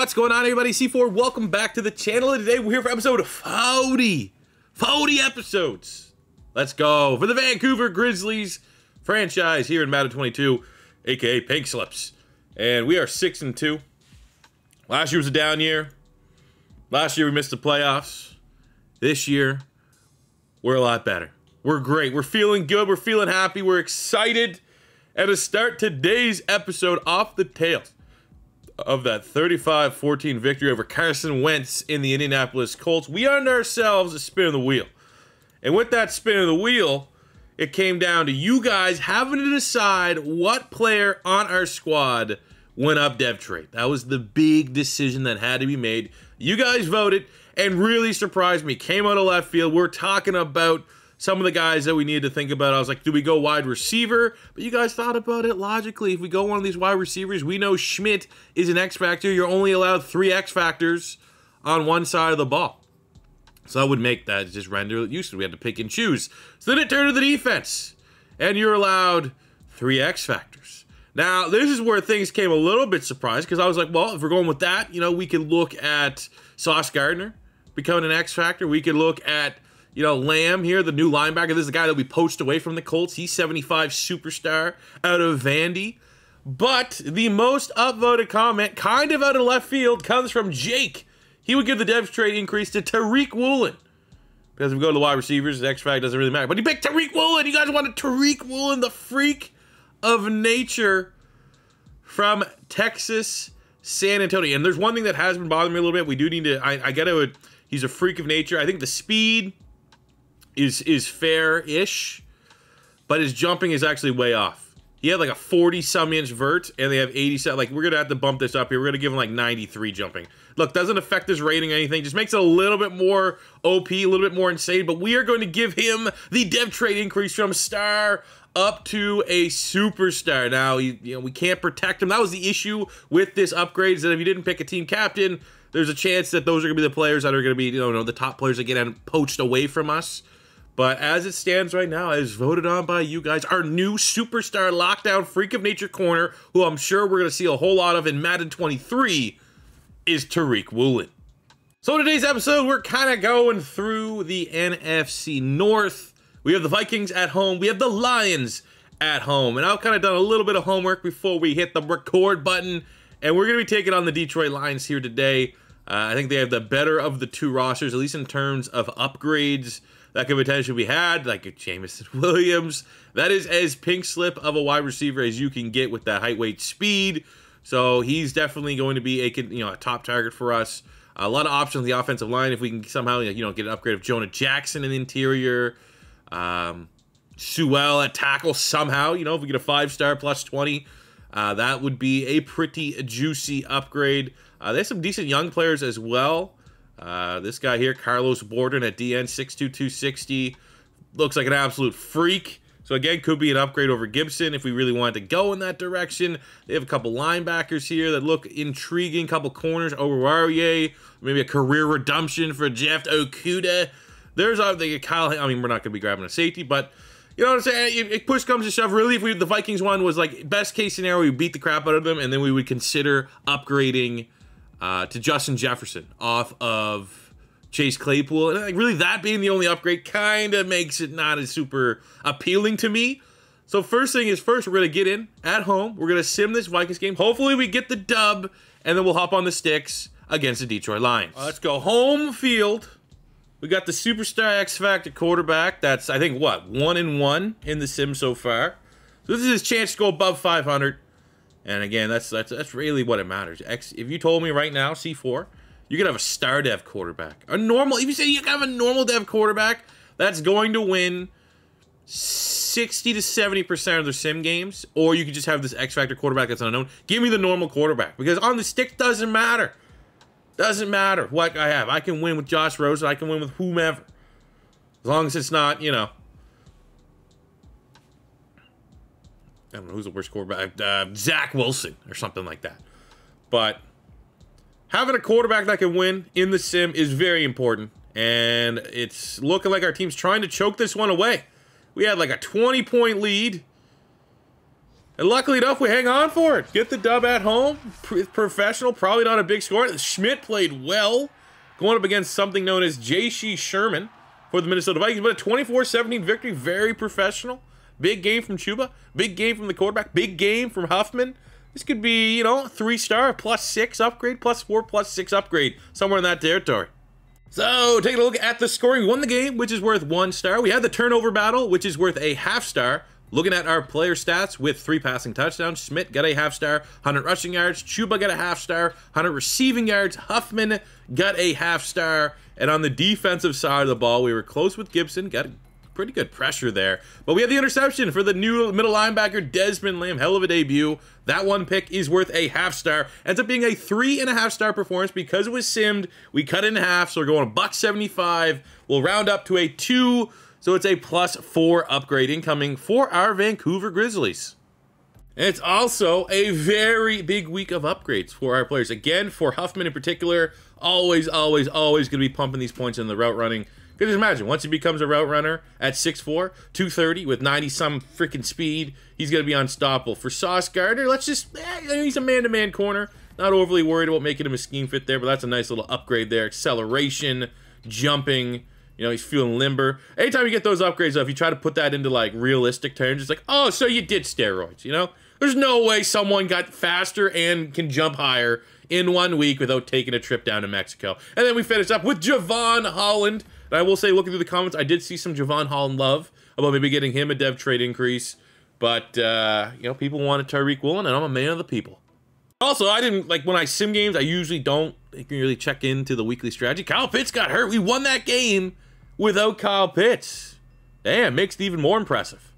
What's going on, everybody? C4, welcome back to the channel. And today we're here for episode 40. 40 episodes. Let's go for the Vancouver Grizzlies franchise here in Madden 22, aka Pink Slips. And we are 6-2. Last year was a down year. Last year we missed the playoffs. This year, we're a lot better. We're great. We're feeling good. We're feeling happy. We're excited. And to start today's episode off the tails of that 35-14 victory over Carson Wentz in the Indianapolis Colts, we earned ourselves a spin of the wheel. And with that spin of the wheel, it came down to you guys having to decide what player on our squad went up dev trade. That was the big decision that had to be made. You guys voted and really surprised me. Came out of left field. We're talking about some of the guys that we needed to think about. I was like, do we go wide receiver? But you guys thought about it logically. If we go one of these wide receivers, we know Schmitt is an X factor. You're only allowed 3 X factors on one side of the ball. So that would make that just render useless. We had to pick and choose. So then it turned to the defense. And you're allowed 3 X factors. Now, this is where things came a little bit surprised, because I was like, well, if we're going with that, you know, we could look at Sauce Gardner becoming an X factor. We could look at, you know, Lamb here, the new linebacker. This is the guy that we poached away from the Colts. He's 75 superstar out of Vandy. But the most upvoted comment, kind of out of left field, comes from Jake. He would give the dev trade increase to Tariq Woolen. Because if we go to the wide receivers, the X factor doesn't really matter. But he picked Tariq Woolen. You guys wanted Tariq Woolen, the freak of nature from Texas, San Antonio. And there's one thing that has been bothering me a little bit. We do need to, I get it. He's a freak of nature. I think the speed is fair-ish, but his jumping is actually way off. He had like a 40-some inch vert, and they have 87. Like, we're going to have to bump this up here. We're going to give him like 93 jumping. Look, doesn't affect his rating or anything. Just makes it a little bit more OP, a little bit more insane, but we are going to give him the dev trade increase from star up to a superstar. Now, you know, we can't protect him. That was the issue with this upgrade, is that if you didn't pick a team captain, there's a chance that those are going to be the players that are going to be, you know, the top players that get poached away from us. But as it stands right now, as voted on by you guys, our new superstar lockdown freak of nature corner, who I'm sure we're going to see a whole lot of in Madden 23, is Tariq Woolen. So today's episode, we're kind of going through the NFC North. We have the Vikings at home. We have the Lions at home. And I've kind of done a little bit of homework before we hit the record button. And we're going to be taking on the Detroit Lions here today. I think they have the better of the two rosters, at least in terms of upgrades that could potentially be had, like Jameson Williams. That is as pink slip of a wide receiver as you can get with that height, weight, speed. So he's definitely going to be a top target for us. A lot of options on the offensive line if we can somehow get an upgrade of Jonah Jackson in the interior. Sewell at tackle somehow. If we get a 5-star plus 20, that would be a pretty juicy upgrade. There's some decent young players as well. This guy here, Carlos Borden at DN, 6'2", 260. Looks like an absolute freak. So again, could be an upgrade over Gibson if we really wanted to go in that direction. They have a couple linebackers here that look intriguing. Couple corners, Oruwariye, maybe a career redemption for Jeff Okudah. There's Kyle. I mean, we're not going to be grabbing a safety, but you know what I'm saying? If push comes to shove, really, if the Vikings one was like best case scenario, we beat the crap out of them, and then we would consider upgrading to Justin Jefferson off of Chase Claypool. And like, really, that being the only upgrade kind of makes it not as super appealing to me. So first thing is first, we're going to get in at home. We're going to sim this Vikings game. Hopefully we get the dub, and then we'll hop on the sticks against the Detroit Lions. Let's go home field. We got the superstar X Factor quarterback. That's, I think, what, 1-1 in the sim so far. So this is his chance to go above 500. And again, that's really what it matters. If you told me right now, C4, you could have a star dev quarterback. If you say you can have a normal dev quarterback, that's going to win 60 to 70% of their sim games. Or you could just have this X Factor quarterback that's unknown. Give me the normal quarterback. Because on the stick doesn't matter. Doesn't matter what I have. I can win with Josh Rosen. I can win with whomever. As long as it's not, I don't know who's the worst quarterback. Zach Wilson or something like that. But having a quarterback that can win in the sim is very important. And it's looking like our team's trying to choke this one away. We had like a 20-point lead. And luckily enough, we hang on for it. Get the dub at home. Professional, probably not a big score. Schmitt played well, going up against something known as J.C. Sherman for the Minnesota Vikings. But a 24-17 victory, very professional. Big game from Chuba. Big game from the quarterback. Big game from Huffman. This could be, you know, 3-star, +6 upgrade, +4, +6 upgrade, somewhere in that territory. So, taking a look at the scoring, we won the game, which is worth 1 star. We had the turnover battle, which is worth a ½ star. Looking at our player stats with 3 passing touchdowns, Schmitt got a ½ star, 100 rushing yards, Chuba got a ½ star, 100 receiving yards, Huffman got a ½ star, and on the defensive side of the ball, we were close with Gibson, got pretty good pressure there. But we had the interception for the new middle linebacker, Desmond Lamb, hell of a debut. That 1 pick is worth a ½ star. Ends up being a 3.5 star performance because it was simmed. We cut it in half, so we're going $1.75. We'll round up to a 2. So it's a +4 upgrade incoming for our Vancouver Grizzlies. And it's also a very big week of upgrades for our players. Again, for Huffman in particular, always going to be pumping these points in the route running. Because just imagine, once he becomes a route runner at 6'4", 230 with 90-some freaking speed, he's going to be unstoppable. For Sauce Gardner, let's just, he's a man-to-man corner. Not overly worried about making him a scheme fit there, but that's a nice little upgrade there. Acceleration, jumping. You know, he's feeling limber. Anytime you get those upgrades up, you try to put that into, like, realistic terms. It's like, oh, so you did steroids, you know? There's no way someone got faster and can jump higher in 1 week without taking a trip down to Mexico. And then we finish up with Javon Holland. And I will say, looking through the comments, I did see some Javon Holland love about maybe getting him a dev trade increase. But, you know, people wanted Tariq Woolen, and I'm a man of the people. Also, I didn't, like, when I sim games, I usually don't really check into the weekly strategy. Kyle Pitts got hurt. We won that game without Kyle Pitts. Damn, makes it even more impressive.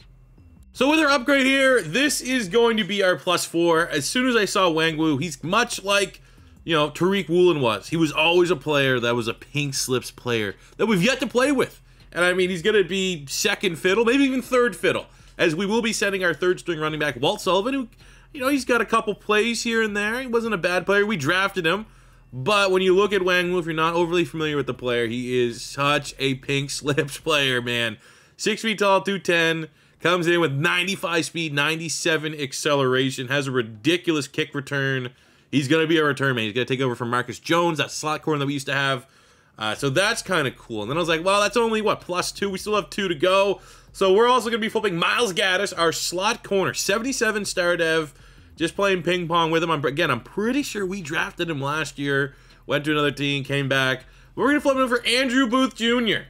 So with our upgrade here, this is going to be our +4. As soon as I saw Wangwu, he's much like, you know, Tariq Woolen was. He was always a player that was a pink slips player that we've yet to play with. And I mean, he's going to be second fiddle, maybe even third fiddle, as we will be sending our 3rd string running back, Walt Sullivan, who, you know, he's got a couple plays here and there. He wasn't a bad player. We drafted him. But when you look at Wangwu, if you're not overly familiar with the player, he is such a pink slips player, man. 6 feet tall, 210, comes in with 95 speed, 97 acceleration, has a ridiculous kick return. He's going to be a return man. He's going to take over from Marcus Jones, that slot corner that we used to have. So that's kind of cool. And then I was like, well, that's only, what, +2? We still have 2 to go. So we're also going to be flipping Miles Gaddis, our slot corner, 77 star dev. Just playing ping pong with him. Again, I'm pretty sure we drafted him last year. Went to another team, came back. We're going to flip him for Andrew Booth Jr.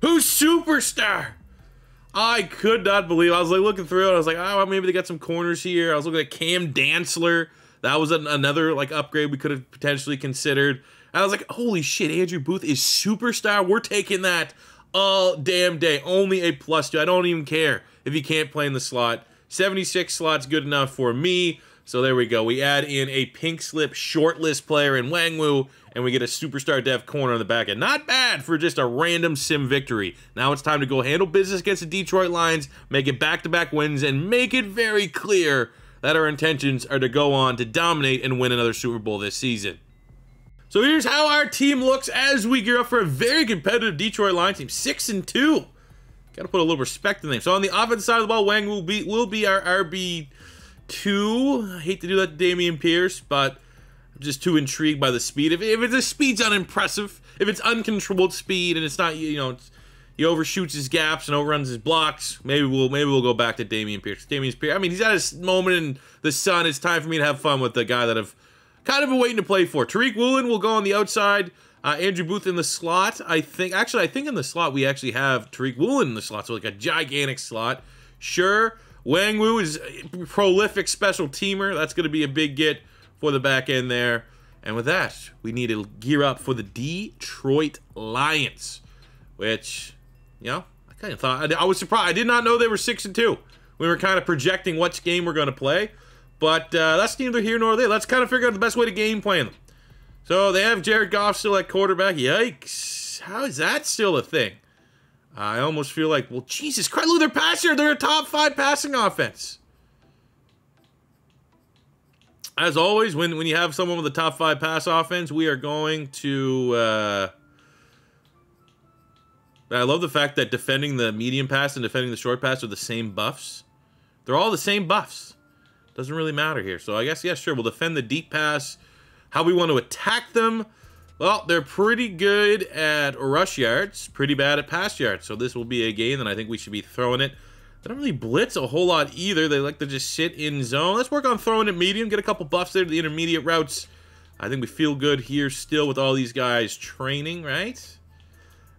Who's superstar? I could not believe. I was like looking through it. I was like, oh, maybe they got some corners here. I was looking at Cam Dantzler. That was another like upgrade we could have potentially considered. And I was like, holy shit, Andrew Booth is superstar. We're taking that all damn day. Only a +2. I don't even care if he can't play in the slot. 76 slots good enough for me. So there we go. We add in a pink slip short list player in Wangwu, and we get a superstar dev corner on the back end. Not bad for just a random sim victory. Now it's time to go handle business against the Detroit Lions, make it back-to-back wins, and make it very clear that our intentions are to go on to dominate and win another Super Bowl this season. So here's how our team looks as we gear up for a very competitive Detroit Lions team. 6-2. Got to put a little respect in them. So on the offensive side of the ball, Wang will be our RB2. I hate to do that to Dameon Pierce, but I'm just too intrigued by the speed. If the speed's unimpressive, if it's uncontrolled speed and it's not, you know, he overshoots his gaps and overruns his blocks, maybe we'll go back to Dameon Pierce. Dameon Pierce, I mean, he's at his moment in the sun. It's time for me to have fun with the guy that I've kind of been waiting to play for. Tariq Woolen will go on the outside. Andrew Booth in the slot. I think in the slot we actually have Tariq Woolen in the slot, so like a gigantic slot. Sure, Wangwu is a prolific special teamer. That's going to be a big get for the back end there. And with that, we need to gear up for the Detroit Lions, which, you know, I kind of thought, I was surprised. I did not know they were 6-2. We were kind of projecting which game we're going to play, but that's neither here nor there. Let's kind of figure out the best way to game plan them. So they have Jared Goff still at quarterback. Yikes. How is that still a thing? I almost feel like, well, Jesus Christ, look, they're passing. They're a top 5 passing offense. As always, when you have someone with a top 5 pass offense, we are going to I love the fact that defending the medium pass and defending the short pass are the same buffs. They're all the same buffs. Doesn't really matter here. So I guess, yeah, sure, we'll defend the deep pass. How we want to attack them? Well, they're pretty good at rush yards, pretty bad at pass yards. So this will be a game that I think we should be throwing it. They don't really blitz a whole lot either. They like to just sit in zone. Let's work on throwing it medium, get a couple buffs there to the intermediate routes. I think we feel good here still with all these guys training, right?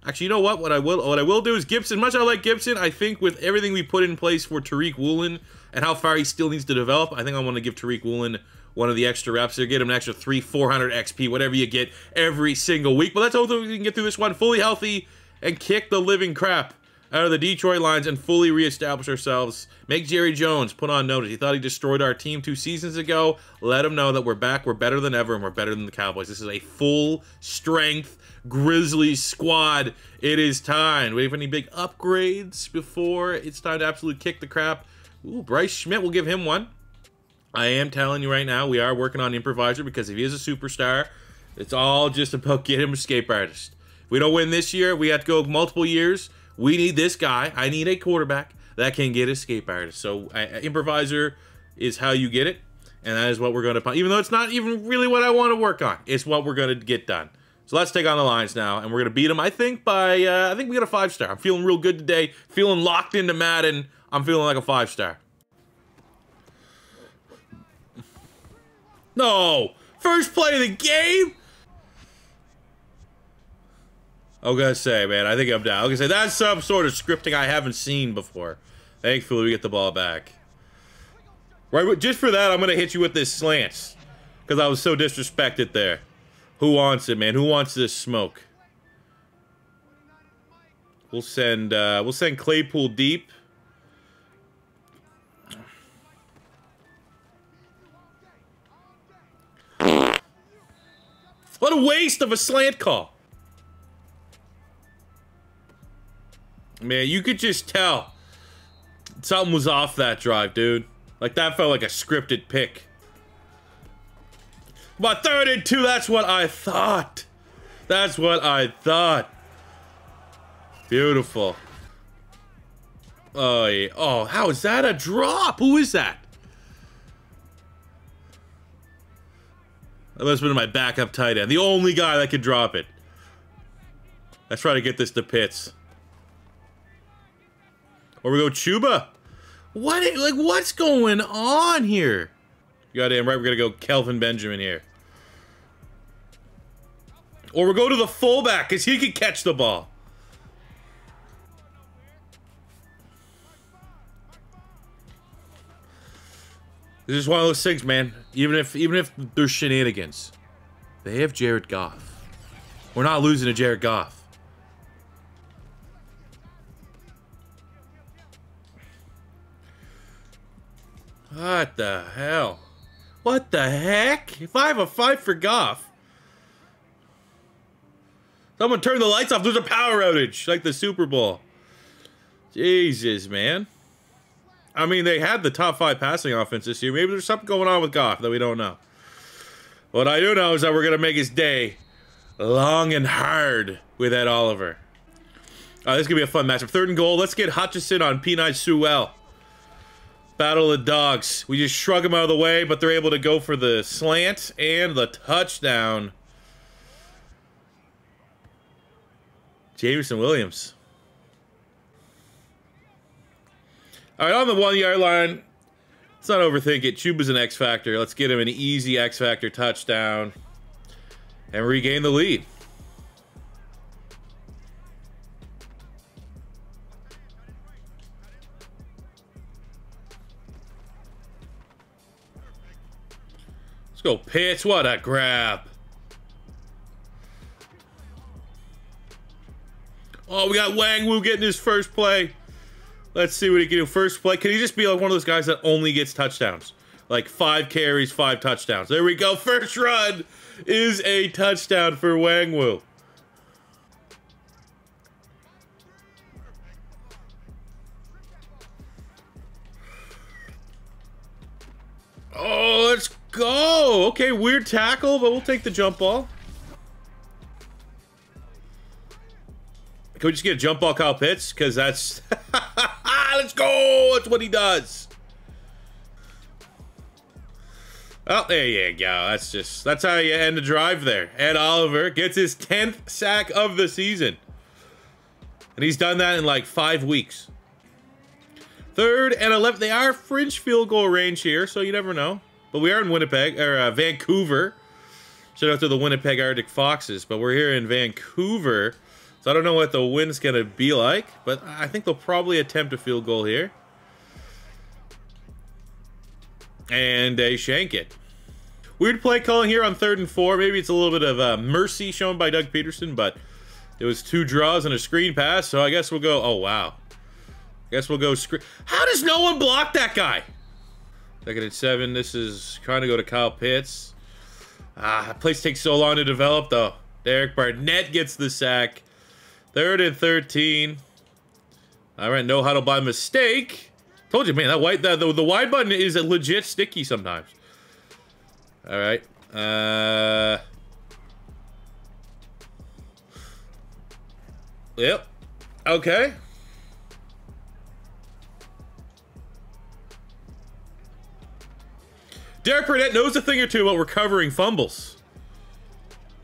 Actually, you know what? What I will do is Gibson. Much I like Gibson, I think with everything we put in place for Tariq Woolen and how far he still needs to develop, I think I want to give Tariq Woolen one of the extra reps there. Get him an extra 300-400 XP, whatever you get every single week. But let's hope that we can get through this one fully healthy and kick the living crap out of the Detroit Lions and fully reestablish ourselves. Make Jerry Jones put on notice. He thought he destroyed our team 2 seasons ago. Let him know that we're back, we're better than ever, and we're better than the Cowboys. This is a full-strength Grizzlies squad. It is time. Wait for any big upgrades before it's time to absolutely kick the crap. Ooh, Bryce Schmitt, we'll give him one. I am telling you right now, we are working on improviser because if he is a superstar, it's all just about getting him a escape artist. If we don't win this year, we have to go multiple years. We need this guy. I need a quarterback that can get escape artist. So improviser is how you get it, and that is what we're going to, even though it's not even really what I want to work on, it's what we're going to get done. So let's take on the Lions now, and we're going to beat them, I think, by, I think we got a 5-star. I'm feeling real good today, feeling locked into Madden. I'm feeling like a 5-star. No! First play of the game? I was gonna say, man, I think I'm down. I was gonna say, that's some sort of scripting I haven't seen before. Thankfully, we get the ball back. Right, just for that, I'm gonna hit you with this slants. Because I was so disrespected there. Who wants it, man? Who wants this smoke? We'll send Claypool deep. What a waste of a slant call. Man, you could just tell something was off that drive, dude. Like, that felt like a scripted pick. But 3rd and 2, that's what I thought. That's what I thought. Beautiful. Oh, yeah. Oh, how is that a drop? Who is that? That must have been my backup tight end. The only guy that could drop it. Let's try to get this to Pitts. Or we go Chuba. What? Like, what's going on here? Goddamn right, we're gonna go Kelvin Benjamin here. Or we'll go to the fullback, because he can catch the ball. This is one of those things, man. Even if there's shenanigans, they have Jared Goff. We're not losing to Jared Goff. What the hell? What the heck? If I have a fight for Goff. Someone turn the lights off. There's a power outage. Like the Super Bowl. Jesus, man. I mean, they had the top 5 passing offense this year. Maybe there's something going on with Goff that we don't know. What I do know is that we're going to make his day long and hard with Ed Oliver. This is going to be a fun matchup. 3rd and goal. Let's get Hutchinson on P9 Sewell. Battle of the dogs. We just shrug them out of the way, but they're able to go for the slant and the touchdown. Jameson Williams. All right, on the 1-yard line. Let's not overthink it. Chuba's an X factor. Let's get him an easy X factor touchdown and regain the lead. Let's go Pitts. What a grab. Oh, we got Wang Wu getting his first play. Let's see what he can do. First play. Can he just be like one of those guys that only gets touchdowns? Like 5 carries, 5 touchdowns. There we go. First run is a touchdown for Wang Wu. Oh, let's go. Okay, weird tackle, but we'll take the jump ball. Can we just get a jump ball Kyle Pitts? Because that's... Let's go! That's what he does. Oh, there you go. That's how you end the drive there. Ed Oliver gets his 10th sack of the season. And he's done that in like 5 weeks. 3rd and 11th. They are fringe field goal range here, so you never know. But we are in Winnipeg, or Vancouver. Shout out to the Winnipeg Arctic Foxes, but we're here in Vancouver. So I don't know what the wind's going to be like, but I think they'll probably attempt a field goal here. And they shank it. Weird play calling here on 3rd and 4. Maybe it's a little bit of mercy shown by Doug Peterson, but it was 2 draws and a screen pass, so I guess we'll go... Oh, wow. I guess we'll go screen... How does no one block that guy? 2nd and 7. This is trying to go to Kyle Pitts. That place takes so long to develop, though. Derek Barnett gets the sack. 3rd and 13. All right, no huddle by mistake. Told you, man, that the wide button is a legit sticky sometimes. All right. Yep. Okay. Derek Barnett knows a thing or two about recovering fumbles.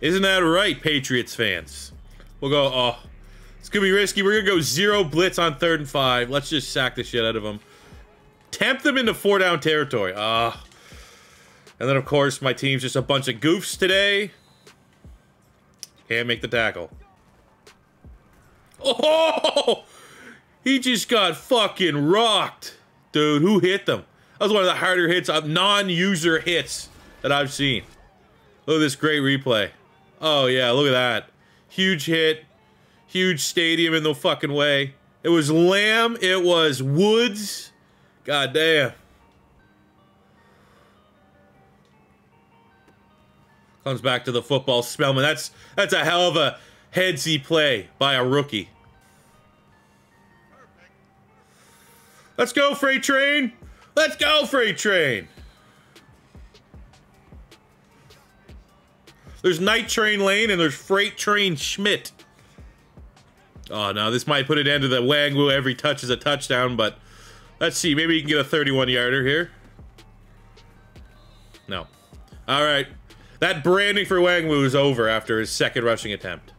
Isn't that right, Patriots fans? We'll go, oh, it's going to be risky. We're going to go 0 blitz on 3rd and 5. Let's just sack the shit out of them. Tempt them into 4-down territory. And then, of course, my team's just a bunch of goofs today. Can't make the tackle. Oh! He just got fucking rocked. Dude, who hit them? That was one of the harder hits, non-user hits that I've seen. Look at this great replay. Oh, yeah, look at that. Huge hit. Huge stadium in the fucking way. It was Lamb. It was Woods. God damn. Comes back to the football. Spellman. That's a hell of a headsy play by a rookie. Let's go, Freight Train. Let's go, Freight Train. There's Night Train Lane and there's Freight Train Schmitt. Oh, no, this might put an end to the Wangwu every touch is a touchdown, but let's see. Maybe you can get a 31-yarder here. No. All right. That branding for Wangwu is over after his 2nd rushing attempt.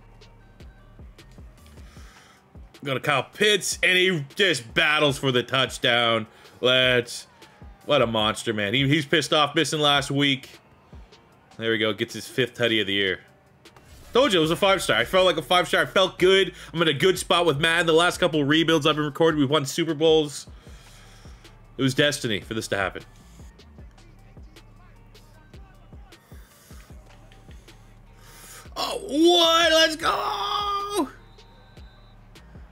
Go to Kyle Pitts, and he just battles for the touchdown. What a monster, man. He's pissed off missing last week. There we go. Gets his 5th tutty of the year. Told you it was a 5-star. I felt like a 5-star. I felt good. I'm in a good spot with Madden. The last couple of rebuilds I've been recording, we've won Super Bowls. It was destiny for this to happen. Oh, what? Let's go!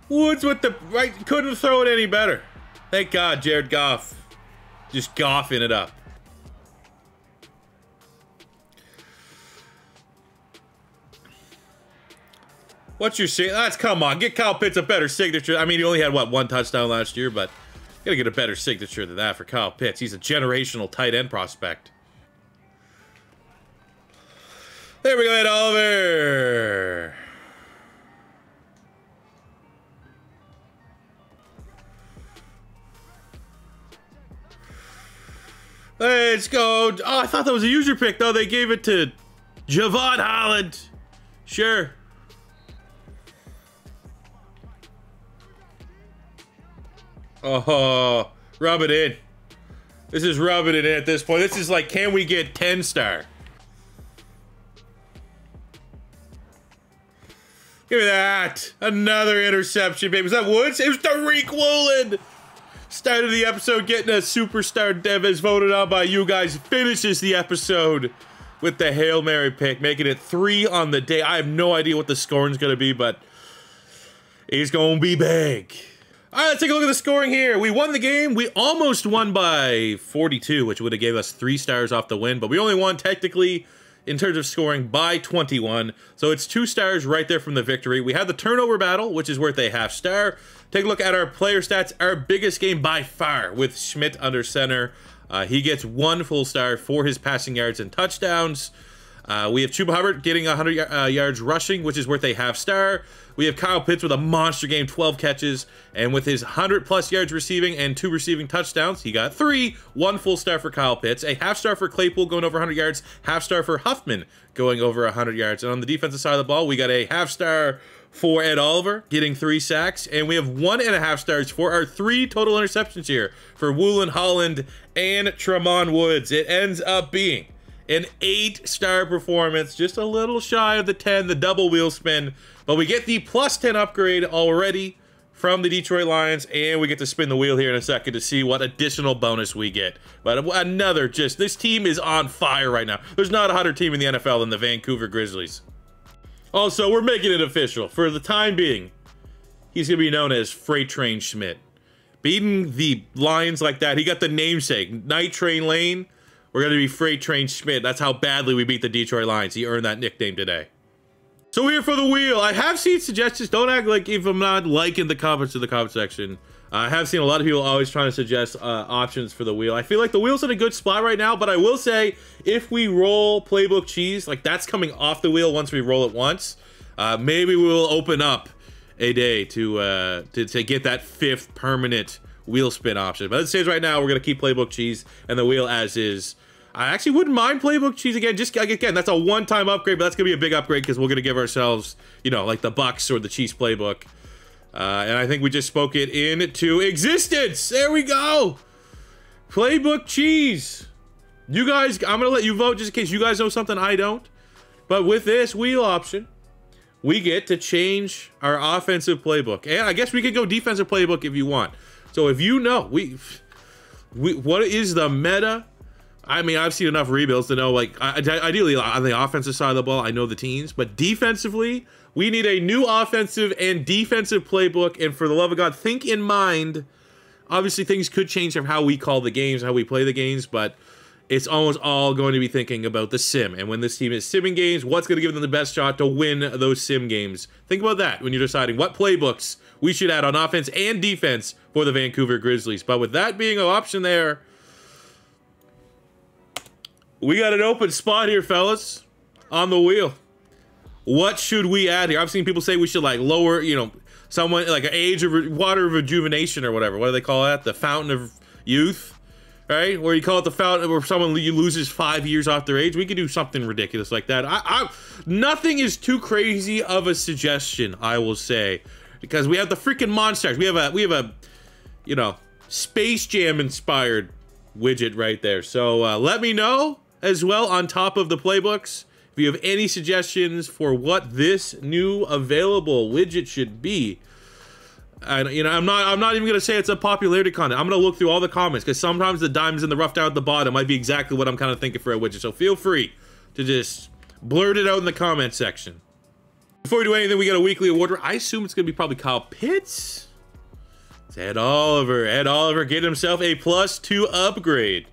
Woods with the right. Couldn't throw it any better. Thank God, Jared Goff. Just goffing it up. What's your signature? That's come on. Get Kyle Pitts a better signature. I mean, he only had, what, 1 touchdown last year, but you gotta get a better signature than that for Kyle Pitts. He's a generational tight end prospect. There we go, Ed Oliver. Let's go. Oh, I thought that was a user pick, though. They gave it to Javon Holland. Sure. Oh, rub it in. This is rubbing it in at this point. This is like, can we get 10-star? Give me that. Another interception, baby. Was that Woods? It was Tariq Woolen. Started the episode getting a superstar dev as voted on by you guys. Finishes the episode with the Hail Mary pick, making it 3 on the day. I have no idea what the scoring's going to be, but it's going to be big. All right, let's take a look at the scoring here. We won the game. We almost won by 42, which would have gave us 3 stars off the win, but we only won technically in terms of scoring by 21. So it's 2 stars right there from the victory. We had the turnover battle, which is worth a half star. Take a look at our player stats. Our biggest game by far with Schmitt under center. He gets 1 full star for his passing yards and touchdowns. We have Chuba Hubbard getting 100 yards rushing, which is worth a half star. We have Kyle Pitts with a monster game, 12 catches, and with his 100+ yards receiving and 2 receiving touchdowns, he got 3. 1 full star for Kyle Pitts, a half star for Claypool going over 100 yards, half star for Huffman going over 100 yards. And on the defensive side of the ball, we got a half star for Ed Oliver getting 3 sacks, and we have 1.5 stars for our 3 total interceptions here for Woolen, Holland, and Tremont Woods. It ends up being an 8-star performance, just a little shy of the 10, the double wheel spin, but we get the +10 upgrade already from the Detroit Lions, and we get to spin the wheel here in a second to see what additional bonus we get. But another, this team is on fire right now. There's not a hotter team in the NFL than the Vancouver Grizzlies. Also, we're making it official. For the time being, he's going to be known as Freight Train Schmitt. Beating the Lions like that, he got the namesake, Night Train Lane. We're going to be Freight Train Schmitt. That's how badly we beat the Detroit Lions. He earned that nickname today. So here for the wheel. I have seen suggestions. Don't act like if I'm not liking the comments in the comment section. I have seen a lot of people always trying to suggest options for the wheel. I feel like the wheel's in a good spot right now, but I will say if we roll Playbook Cheese, like that's coming off the wheel once we roll it once, maybe we'll open up a day to get that 5th permanent wheel spin option. But it says right now we're going to keep Playbook Cheese and the wheel as is. I actually wouldn't mind Playbook Cheese again. Just again, that's a one-time upgrade, but that's gonna be a big upgrade because we're gonna give ourselves, you know, like the Bucks or the Chiefs playbook. And I think we just spoke it into existence. There we go. Playbook Cheese. You guys, I'm gonna let you vote just in case you guys know something I don't. But with this wheel option, we get to change our offensive playbook, and I guess we could go defensive playbook if you want. So if you know, what is the meta? I mean, I've seen enough rebuilds to know, like, ideally on the offensive side of the ball, I know the teams, but defensively, we need a new offensive and defensive playbook, and for the love of God, think in mind, obviously things could change of how we call the games, how we play the games, but it's almost all going to be thinking about the sim, and when this team is simming games, what's going to give them the best shot to win those sim games? Think about that when you're deciding what playbooks we should add on offense and defense for the Vancouver Grizzlies. But with that being an option there, we got an open spot here, fellas, on the wheel. What should we add here? I've seen people say we should, like, lower, you know, someone, like, an age of water of rejuvenation or whatever. What do they call that? The fountain of youth, right? Where you call it the fountain where someone loses 5 years off their age. We could do something ridiculous like that. Nothing is too crazy of a suggestion, I will say, because we have the freaking monsters. We have a, you know, Space Jam inspired widget right there. So let me know as well on top of the playbooks if you have any suggestions for what this new available widget should be. And you know, I'm not even gonna say it's a popularity content. I'm gonna look through all the comments because sometimes the diamonds in the rough down at the bottom might be exactly what I'm kind of thinking for a widget. So feel free to just blurt it out in the comment section. Before we do anything, we got a weekly award. I assume it's gonna be probably Kyle Pitts. It's Ed Oliver. Ed Oliver getting himself a +2 upgrade.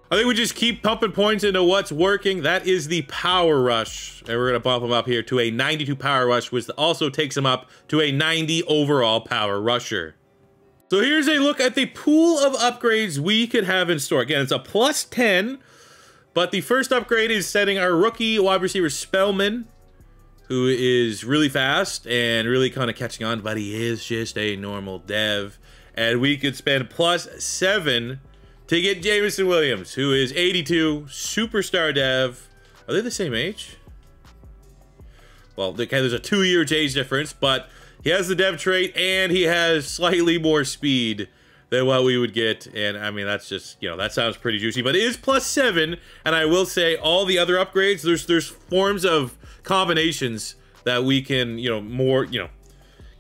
I think we just keep pumping points into what's working. That is the Power Rush. And we're going to bump him up here to a 92 Power Rush, which also takes him up to a 90 overall Power Rusher. So here's a look at the pool of upgrades we could have in store. Again, it's a +10, but the first upgrade is setting our rookie wide receiver Spellman, who is really fast and really kind of catching on, but he is just a normal dev. And we could spend +7 to get Jameson Williams, who is 82, superstar dev. Are they the same age? Well, there's a 2-year age difference, but he has the dev trait and he has slightly more speed than what we would get. And I mean, that's just, you know, that sounds pretty juicy, but it is +7. And I will say all the other upgrades, there's forms of combinations that we can, you know, more, you know,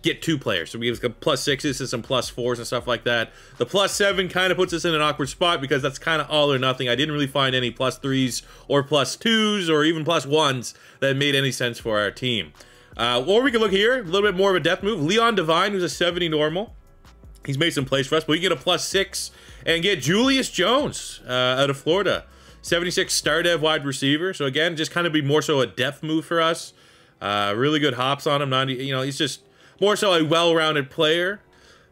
get 2 players. So we have some +6s and some +4s and stuff like that. The +7 kind of puts us in an awkward spot because that's kind of all or nothing. I didn't really find any +3s or +2s or even +1s that made any sense for our team. Or we can look here, a little bit more of a depth move. Leon Devine, who's a 70 normal. He's made some plays for us, but we can get a +6 and get Julius Jones out of Florida. 76 star dev wide receiver. So again, just kind of be more so a depth move for us. Really good hops on him. Not, you know, he's just more so a well-rounded player.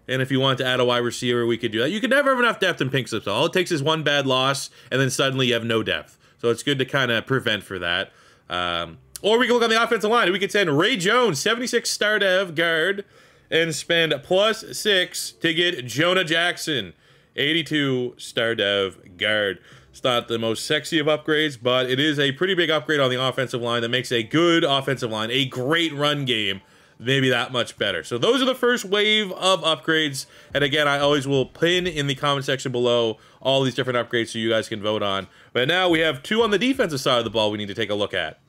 And if you want to add a wide receiver, we could do that. You can never have enough depth in pink slips. All it takes is one bad loss, and then suddenly you have no depth. So it's good to kind of prevent for that. Or we can look on the offensive line. We could send Ray Jones, 76 star dev guard, and spend +6 to get Jonah Jackson, 82 star dev guard. It's not the most sexy of upgrades, but it is a pretty big upgrade on the offensive line that makes a good offensive line, a great run game, maybe that much better. So those are the first wave of upgrades. And again, I always will pin in the comment section below all these different upgrades so you guys can vote on. But now we have 2 on the defensive side of the ball we need to take a look at.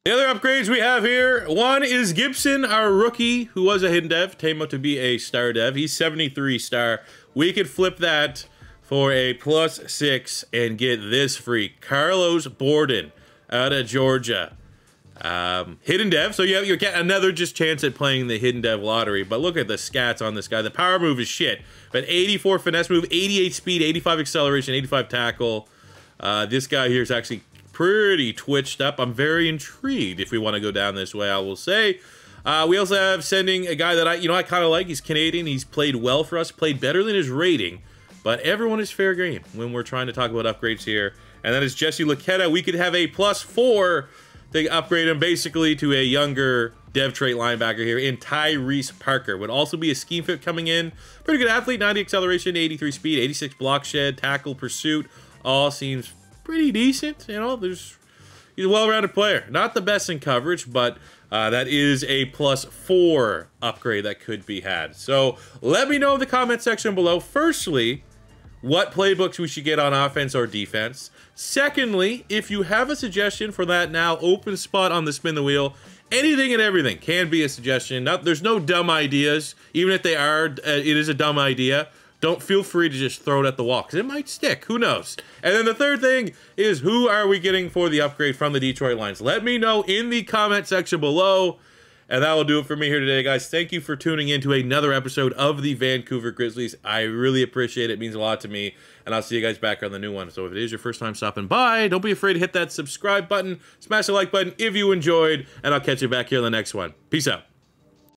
The other upgrades we have here, one is Gibson, our rookie, who was a hidden dev, came out to be a star dev. He's 73 star. We could flip that for a +6 and get this freak, Carlos Borden, out of Georgia. Hidden dev, so you get another just chance at playing the hidden dev lottery. But look at the stats on this guy. The power move is shit, but 84 finesse move, 88 speed, 85 acceleration, 85 tackle. This guy here is actually pretty twitched up. I'm very intrigued if we want to go down this way, I will say. We also have sending a guy that I kind of like. He's Canadian. He's played well for us, played better than his rating, but everyone is fair game when we're trying to talk about upgrades here. And that is Jesse Laquetta. We could have a +4 to upgrade him basically to a younger dev trait linebacker here in Tyrese Parker. Would also be a scheme fit coming in. Pretty good athlete, 90 acceleration, 83 speed, 86 block shed, tackle pursuit. All seems pretty decent. You know, he's a well-rounded player. Not the best in coverage, but that is a +4 upgrade that could be had. So let me know in the comment section below, firstly, what playbooks we should get on offense or defense. Secondly, if you have a suggestion for that now open spot on the spin the wheel, anything and everything can be a suggestion. There's no dumb ideas. Even if they are, it is a dumb idea. Don't feel free to just throw it at the wall, because it might stick. Who knows? And then the third thing is, who are we getting for the upgrade from the Detroit Lions? Let me know in the comment section below. And that will do it for me here today, guys. Thank you for tuning in to another episode of the Vancouver Grizzlies. I really appreciate it. It means a lot to me. And I'll see you guys back on the new one. So if it is your first time stopping by, don't be afraid to hit that subscribe button. Smash the like button if you enjoyed. And I'll catch you back here on the next one. Peace out.